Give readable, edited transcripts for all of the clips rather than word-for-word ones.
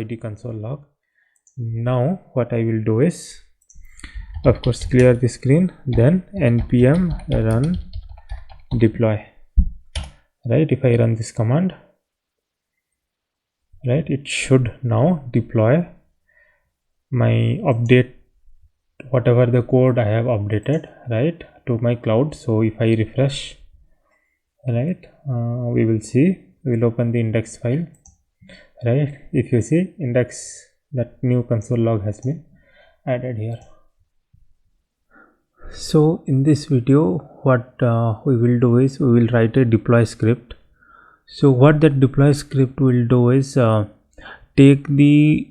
id console log. Now what I will do is, of course, clear the screen, then npm run deploy. Right, if I run this command, right, it should now deploy my update, whatever the code I have updated, right, to my cloud. So if I refresh, right, we will see, we will open the index file, right. If you see index, that new console log has been added here. So in this video, what we will do is we will write a deploy script. So what that deploy script will do is take the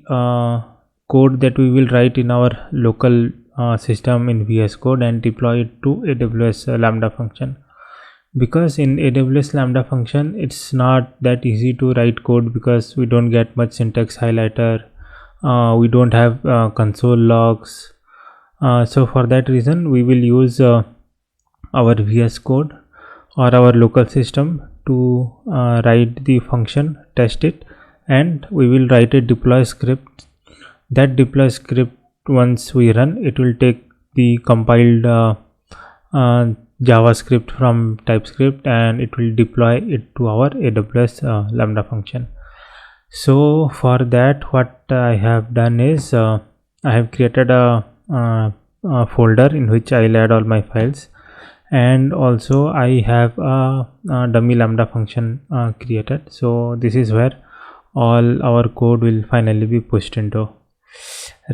code that we will write in our local system in VS Code and deploy it to AWS Lambda function. Because in AWS Lambda function, it's not that easy to write code because we don't get much syntax highlighter, we don't have console logs. So for that reason, we will use our VS Code or our local system to write the function, test it, and we will write a deploy script. That deploy script, once we run, it will take the compiled JavaScript from TypeScript and it will deploy it to our AWS Lambda function. So for that, what I have done is I have created a folder in which I'll add all my files, and also I have a dummy Lambda function created. So this is where all our code will finally be pushed into,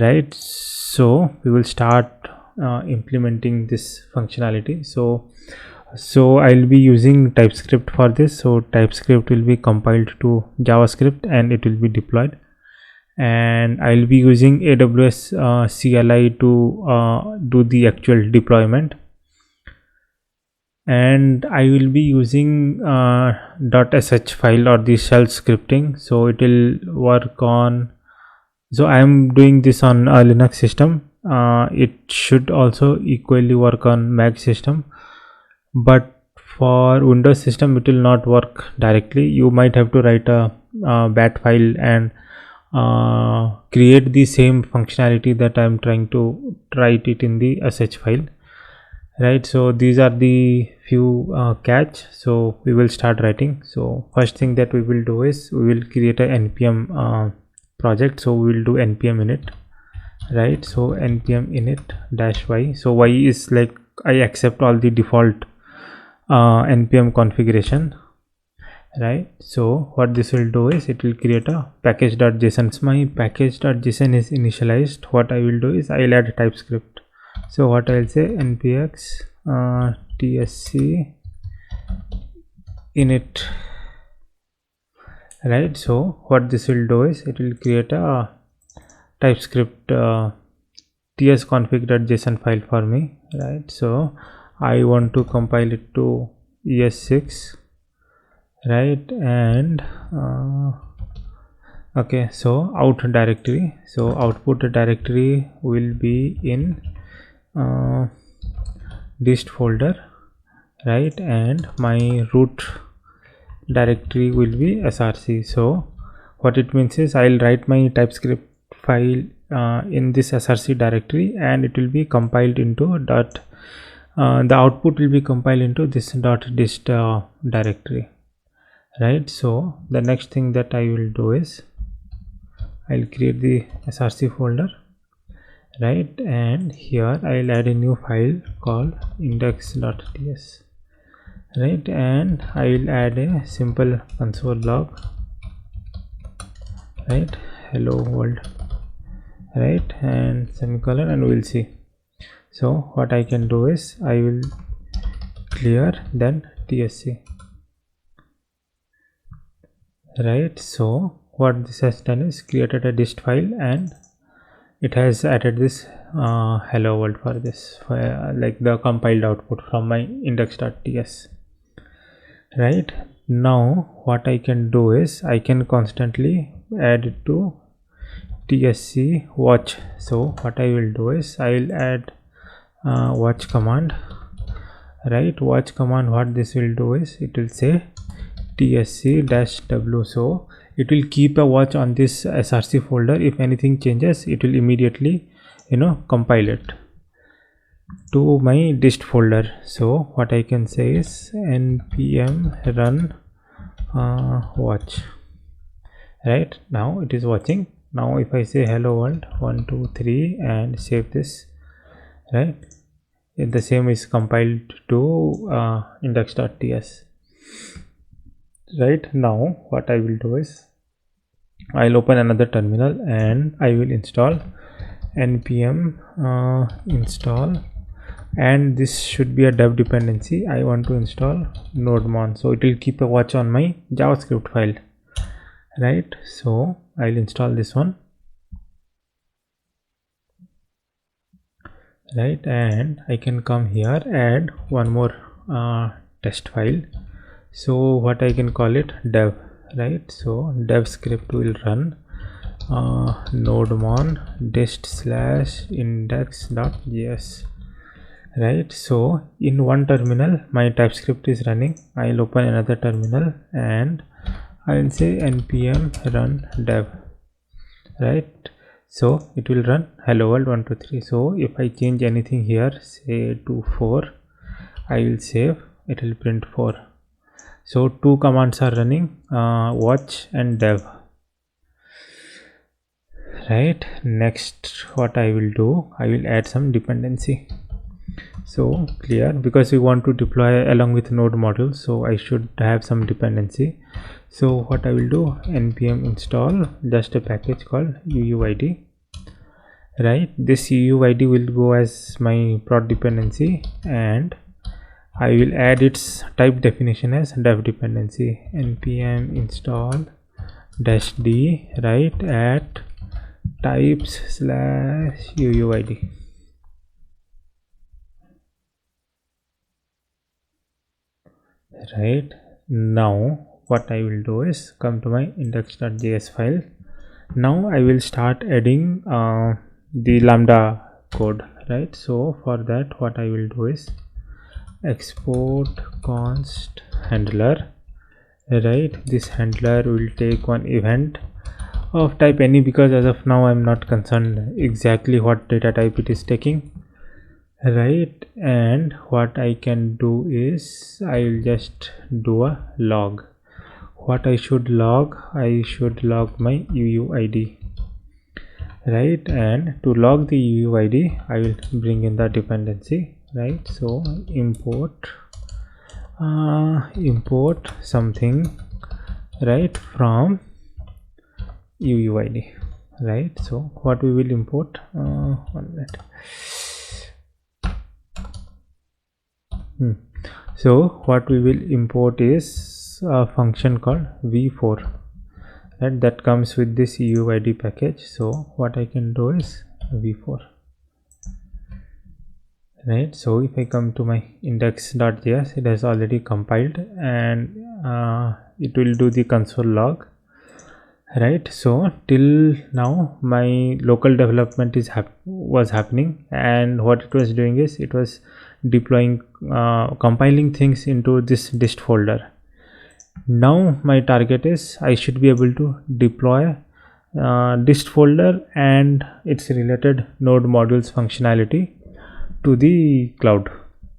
right. So we will start implementing this functionality. So I'll be using TypeScript for this. So TypeScript will be compiled to JavaScript and it will be deployed, and I'll be using AWS CLI to do the actual deployment, and I will be using .sh file or the shell scripting. So it will work on, so I am doing this on a Linux system. It should also equally work on Mac system, but for Windows system it will not work directly. You might have to write a bat file and create the same functionality that I am trying to write it in the sh file, right. So these are the few catch. So we will start writing. So first thing that we will do is we will create a npm project. So we will do npm init, right. So npm init -y. So y is like I accept all the default npm configuration, right. So what this will do is it will create a package.json. My package.json is initialized. What I will do is I'll add TypeScript. So what I'll say, npx tsc init, right. So what this will do is it will create a TypeScript tsconfig.json file for me, right. So I want to compile it to ES6, right. And okay, so out directory, so output directory will be in dist folder, right. And my root directory will be src. So what it means is I'll write my TypeScript file in this src directory and it will be compiled into the output will be compiled into this .dist directory, right. So the next thing that I will do is I'll create the src folder, right. And here I'll add a new file called index.ts, right. And I'll add a simple console log, right, hello world, right, and semicolon, and we'll see. So what I can do is I will clear then tsc, right. So what this has done is created a dist file and it has added this hello world for this, like the compiled output from my index.ts, right. Now what I can do is I can constantly add it to tsc watch. So what I will do is I will add watch command, right. Watch command, what this will do is it will say tsc-w. So it will keep a watch on this src folder. If anything changes, it will immediately compile it to my dist folder. So what I can say is npm run watch. Right now it is watching. Now if I say hello world 1 2 3 and save this, right, the same is compiled to index.ts. Right now what I will do is I'll open another terminal and I will install npm install, and this should be a dev dependency. I want to install nodemon, so it will keep a watch on my javascript file. Right, so I'll install this one. Right, and I can come here, add one more test file. So what I can call it, dev. Right, so dev script will run nodemon dist/index.js. Right, so in one terminal my TypeScript is running. I'll open another terminal and I'll say npm run dev. Right, so it will run hello world 1 2 3. So if I change anything here, say to 4, I will save, it will print 4. So two commands are running, watch and dev. Right, next what I will do, I will add some dependency. So clear, because we want to deploy along with node module, so I should have some dependency. So what I will do, npm install just a package called uuid. Right, this uuid will go as my prod dependency, and I will add its type definition as dev dependency. Npm install -d, right, at types/uuid. Right, now what I will do is come to my index.js file. Now I will start adding the lambda code. Right, so for that what I will do is export const handler. Right, this handler will take one event of type any, because as of now I'm not concerned exactly what data type it is taking. Right, and what I can do is I'll just do a log. What I should log, I should log my uuid. Right, and to log the uuid I will bring in the dependency. Right, so import something, right, from uuid. Right, so what we will import, 1 minute. So what we will import is a function called v4, right, that comes with this uuid package. So what I can do is v4. Right, so if I come to my index.js, it has already compiled, and it will do the console log. Right, so till now my local development was happening, and what it was doing is it was deploying, compiling things into this dist folder. Now my target is I should be able to deploy dist folder and its related node modules functionality to the cloud.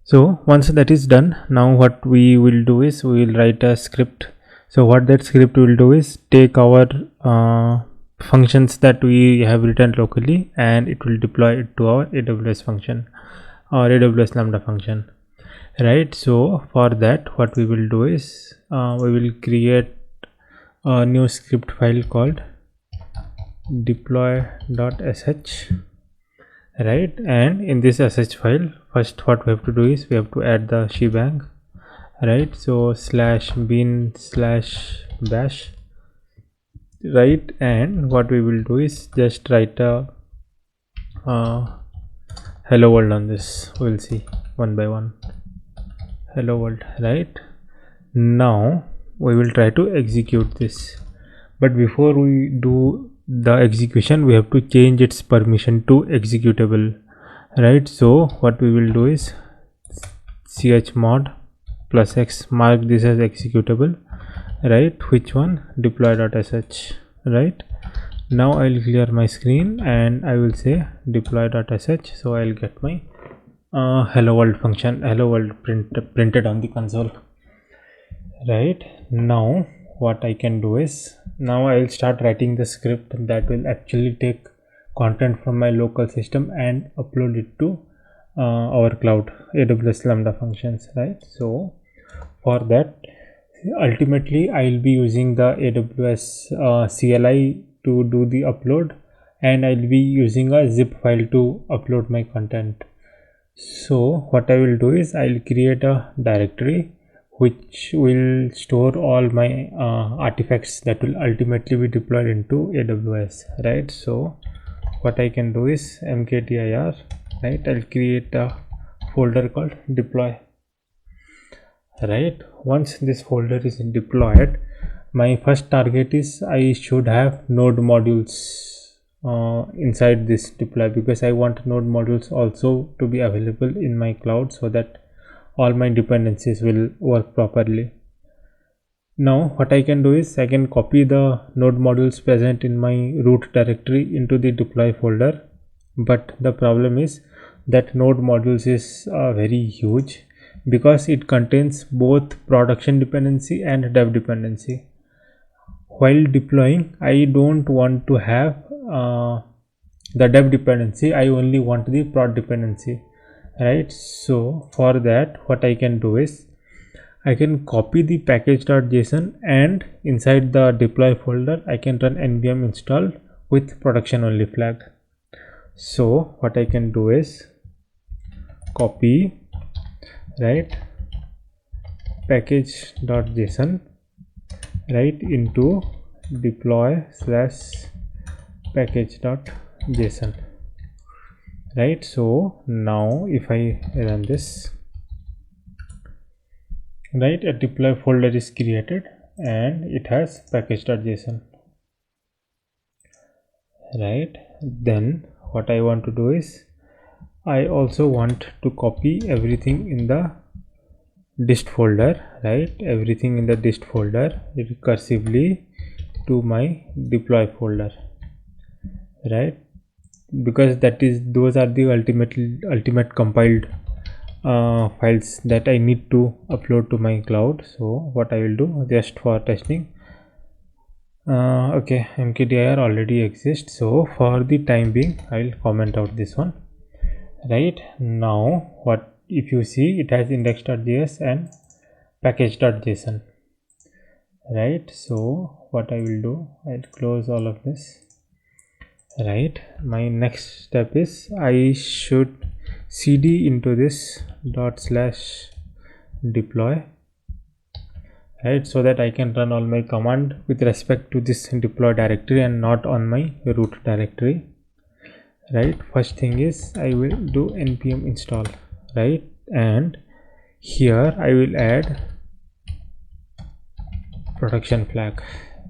So once that is done, now what we will do is we will write a script. So what that script will do is take our functions that we have written locally, and it will deploy it to our AWS function or AWS Lambda function. Right, so for that what we will do is we will create a new script file called deploy.sh. Right, and in this sh file, first what we have to do is we have to add the shebang. Right, so /bin/bash. Right, and what we will do is just write a hello world on this. We'll see one by one. Hello world. Right, now we will try to execute this, but before we do the execution we have to change its permission to executable. Right, so what we will do is chmod +x, mark this as executable, right? Which one? Deploy.sh, right? Now I'll clear my screen and I will say deploy.sh, so I'll get my hello world function, hello world printed on the console. Right now what I can do is, now I'll start writing the script that will actually take content from my local system and upload it to our cloud, AWS Lambda functions, right? So for that, ultimately I'll be using the AWS CLI to do the upload, and I'll be using a zip file to upload my content. So what I will do is, I'll create a directory which will store all my artifacts that will ultimately be deployed into AWS, right? So what I can do is mkdir, right? I'll create a folder called deploy, right? Once this folder is deployed, my first target is I should have node modules inside this deploy, because I want node modules also to be available in my cloud so that all my dependencies will work properly. Now what I can do is, I can copy the node modules present in my root directory into the deploy folder, but the problem is that node modules is very huge, because it contains both production dependency and dev dependency. While deploying, I don't want to have the dev dependency, I only want the prod dependency, right? So for that, what I can do is, I can copy the package.json, and inside the deploy folder I can run npm install with production only flag. So what I can do is copy, right, package.json, right, into deploy slash package.json, right? So now if I run this, right, a deploy folder is created and it has package.json, right? Then what I want to do is, I also want to copy everything in the dist folder, right? Everything in the dist folder recursively to my deploy folder, right? Because those are the ultimate compiled files that I need to upload to my cloud. So what I will do, just for testing, okay, mkdir already exists, so for the time being I will comment out this one. Right now, what if you see, it has index.js and package.json, right? So what I will do, I'll close all of this, right? My next step is, I should cd into this /deploy, right, so that I can run all my command with respect to this deploy directory and not on my root directory, right? First thing is, I will do npm install, right, and here I will add production flag,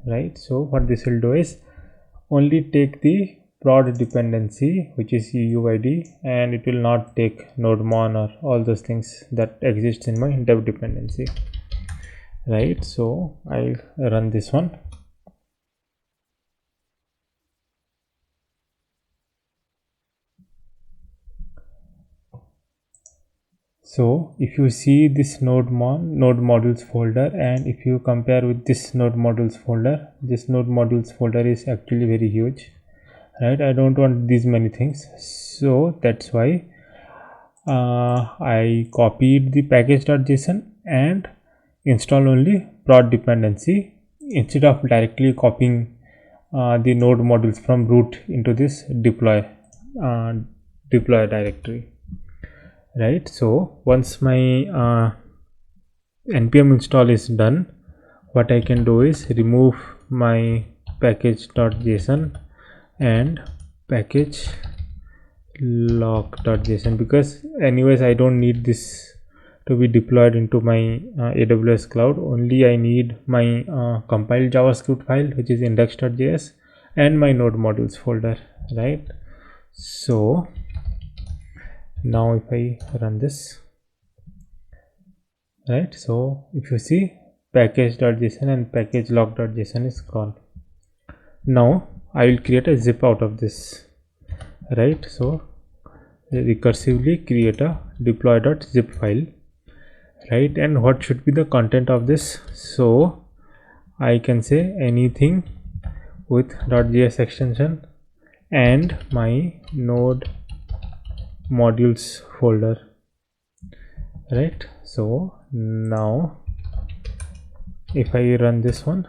right? So what this will do is, only take the prod dependency, which is UUID, and it will not take nodemon or all those things that exist in my dev dependency, right? So I'll run this one. So if you see this node modules folder, and if you compare with this node modules folder, this node modules folder is actually very huge, right? I don't want these many things, so that's why I copied the package.json and install only prod dependency, instead of directly copying the node modules from root into this deploy directory, right? So once my npm install is done, what I can do is remove my package.json and package lock.json, because anyways I don't need this to be deployed into my AWS cloud. Only I need my compiled JavaScript file, which is index.js, and my node modules folder, right? So now if I run this, right, so if you see, package.json and package log.json is gone. Now I will create a zip out of this, right? So recursively create a deploy.zip file, right? And what should be the content of this? So I can say anything with .js extension and my node modules folder, right? So now if I run this one,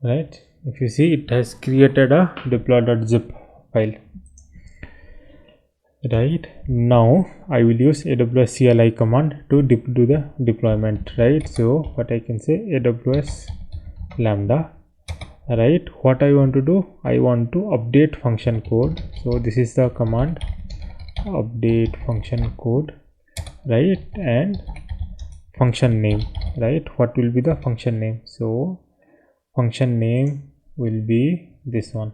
right, if you see, it has created a deploy.zip file. Right, now I will use AWS CLI command to do the deployment, right? So what I can say, AWS lambda, right? What I want to do, I want to update function code. So this is the command, update function code, right? And function name, right? What will be the function name? So function name will be this one,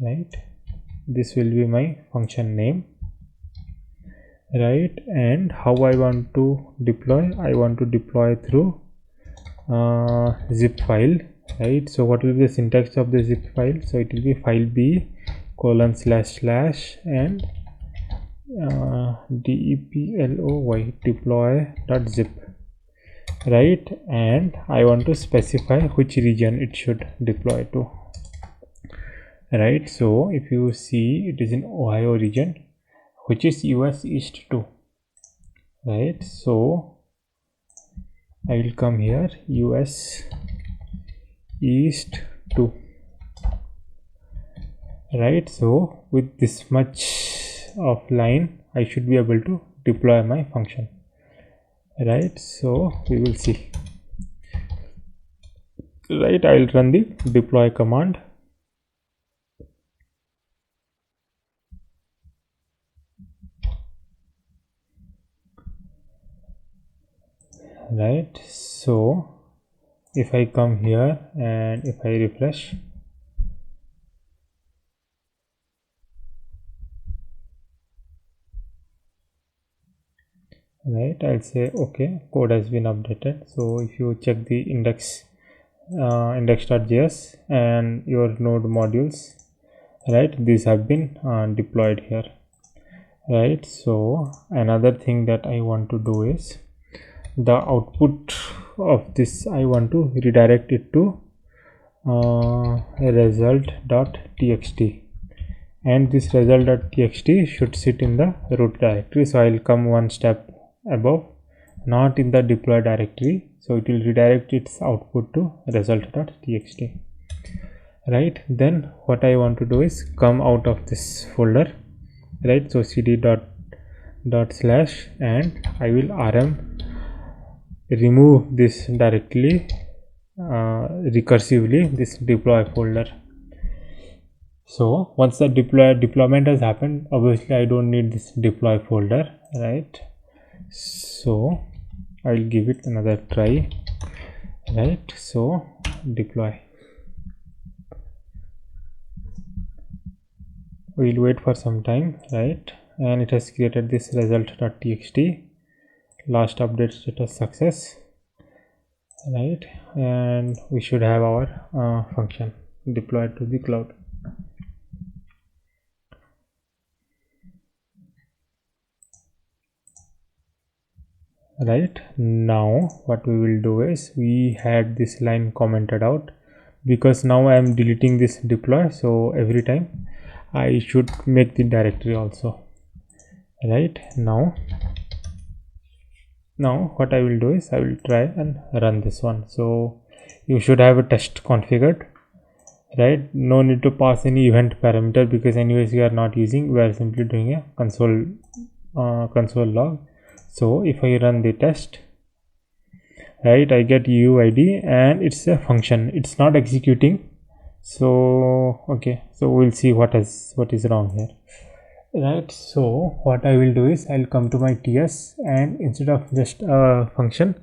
right? This will be my function name, right? And how I want to deploy, I want to deploy through zip file, right? So what will be the syntax of the zip file? So it will be file b : / and deploy deploy.zip, right? And I want to specify which region it should deploy to, right? So if you see, it is in Ohio region, which is US East 2, right? So I will come here, US East 2, right? So with this much of line, I should be able to deploy my function, right? So we will see, right? I will run the deploy command, right? So if I come here and if I refresh, right, I'll say okay, code has been updated. So if you check the index.js and your node modules, right, these have been deployed here, right? So another thing that I want to do is the output of this, I want to redirect it to result.txt, and this result.txt should sit in the root directory. So I'll come one step above, not in the deploy directory, so it will redirect its output to result.txt, right? Then what I want to do is come out of this folder, right? So cd dot slash, and I will rm remove this directly recursively, this deploy folder. So once the deployment has happened, obviously I don't need this deploy folder, right? So I'll give it another try, right? So deploy, we'll wait for some time, right? And it has created this result.txt, last update status success, right? And we should have our function deployed to the cloud. Right, now what we will do is, we had this line commented out because now I am deleting this deploy, so every time I should make the directory also, right? Now what I will do is, I will try and run this one. So you should have a test configured, right? No need to pass any event parameter, because anyways we are not using, we are simply doing a console log. So if I run the test, right, I get UUID and it's a function, it's not executing. So okay, so we'll see what is wrong here, right? So what I will do is, I'll come to my TS, and instead of just a function,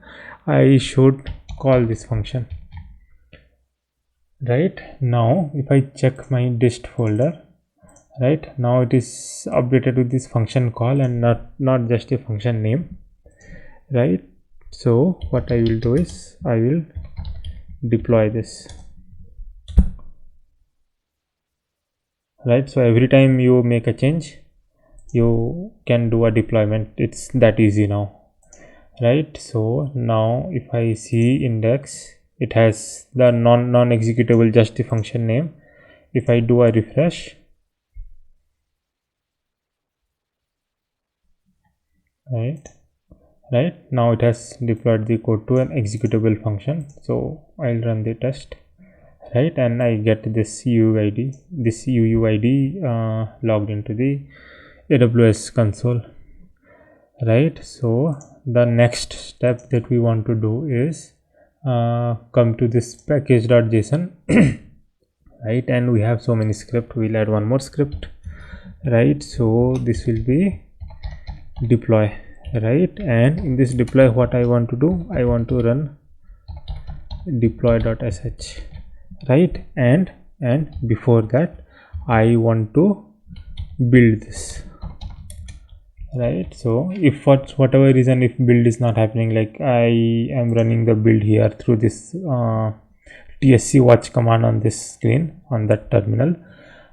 I should call this function, right? Now if I check my dist folder, right, now it is updated with this function call and not just a function name, right? So what I will do is I will deploy this, right? So every time you make a change, you can do a deployment. It's that easy now, right? So now if I see index, it has the non-executable, just the function name. If I do a refresh, right now it has deployed the code to an executable function. So I'll run the test, right, and I get this UUID, logged into the AWS console, right? So the next step that we want to do is come to this package.json right, and we have so many scripts. We'll add one more script, right? So this will be deploy, right? And in this deploy, what I want to do, I want to run deploy.sh, right? And before that I want to build this, right? So if for whatever reason, if build is not happening, like I am running the build here through this tsc watch command on this screen on that terminal,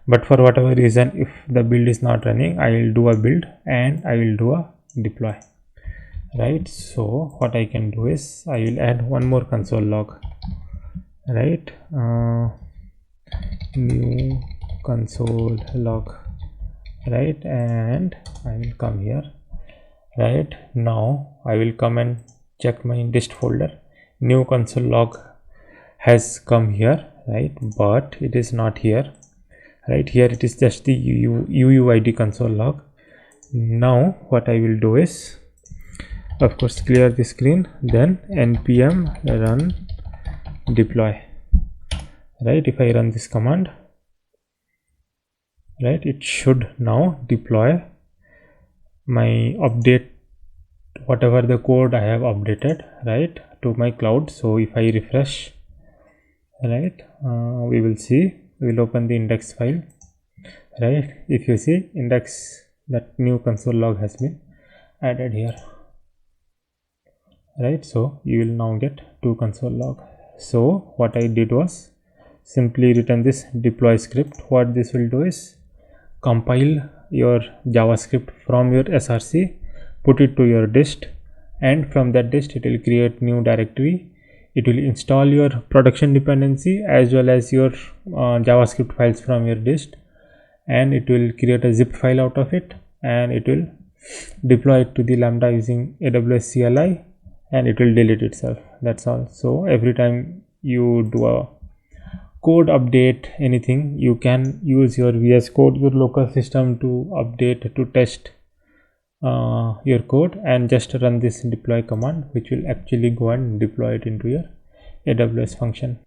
but for whatever reason if the build is not running, I will do a build and I will do a deploy, right? So what I can do is I will add one more console log, right? New console log, right? And I will come here, right? Now I will come and check my dist folder. New console log has come here, right? But it is not here, right? Here it is just the UUID console log. Now what I will do is, of course, clear the screen, then npm run deploy, right? If I run this command, right, it should now deploy my update, whatever the code I have updated, right, to my cloud. So if I refresh, right, we will see, we will open the index file, right? If you see index, that new console log has been added here, right? So you will now get two console log. So what I did was simply written this deploy script. What this will do is compile your JavaScript from your src, put it to your dist, and from that dist it will create new directory. It will install your production dependency as well as your JavaScript files from your dist, and it will create a zip file out of it, and it will deploy it to the Lambda using AWS CLI, and it will delete itself. That's all. So every time you do a code update, anything, you can use your VS Code, your local system, to update, to test your code, and just run this deploy command, which will actually go and deploy it into your AWS function.